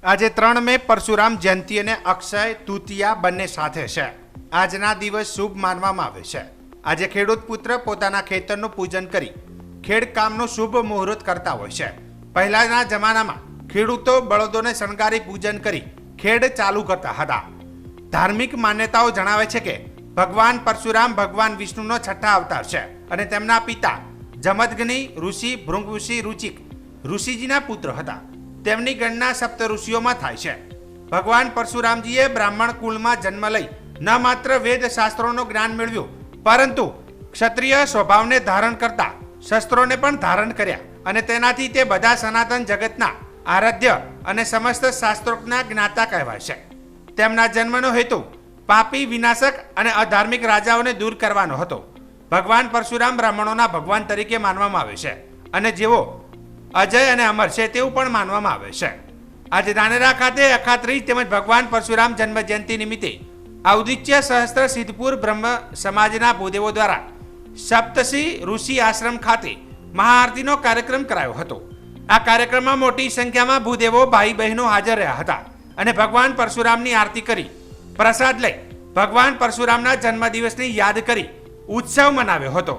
આજે 3 મે પરશુરામ જયંતિ અને અક્ષય તૃતીયા બંને સાથે છે। આજના દિવસ શુભ માનવામાં આવે છે। આજે ખેડૂત પુત્ર પોતાના ખેતરનું પૂજન કરી ખેડ કામનો શુભ મુહૂર્ત કરતા હોય છે। પહેલાના જમાનામાં ખેડૂતો બળદોને શણગારી પૂજન કરી ખેડ ચાલુ કરતા હતા। ધાર્મિક માન્યતાઓ જણાવે છે કે ભગવાન પરશુરામ ભગવાન વિષ્ણુનો છઠ્ઠા અવતાર છે અને તેમના પિતા જમદગ્નિ ઋષિ ભૃંગઋષિ રુચિક ઋષિજીના પુત્ર હતા। તેમની ગણના સપ્ત ઋષિઓમાં થાય છે। ભગવાન પરશુરામજીએ બ્રાહ્મણ કુળમાં જન્મ લઈ ન માત્ર વેદ શાસ્ત્રોનું જ્ઞાન મેળવ્યું પરંતુ ક્ષત્રિય સ્વભાવને ધારણ કરતા શસ્ત્રોને પણ ધારણ કર્યા અને તેનાથી તે બધા સનાતન જગતના આરાધ્ય અને સમસ્ત શાસ્ત્રોક્તના જ્ઞાતા કહેવાય છે। તેમના જન્મનો હેતુ પાપી વિનાશક અને અધાર્મિક રાજાઓને દૂર કરવાનો હતો। ભગવાન પરશુરામ બ્રાહ્મણોના ભગવાન તરીકે માનવામાં આવે છે અને જેઓ અજય અને અમર છે તેવું પણ માનવામાં આવે છે। આજે ધાનેરા ખાતે અખાત્રીજ તેમજ ભગવાન પરશુરામ જન્મ જયંતિ નિમિત્તે ઔદિત્ય સહસ્ત્ર સિદ્ધપુર બ્રહ્મ સમાજના ભૂદેવો દ્વારા સપ્તર્ષિ ઋષિ આશ્રમ ખાતે મહાઆરતીનો કાર્યક્રમ કરાયો હતો। આ કાર્યક્રમમાં મોટી સંખ્યામાં ભૂદેવો ભાઈ બહેનો હાજર રહ્યા હતા અને ભગવાન પરશુરામની આરતી કરી પ્રસાદ લઈ ભગવાન પરશુરામના જન્મદિવસની યાદ કરી ઉત્સવ મનાવ્યો હતો।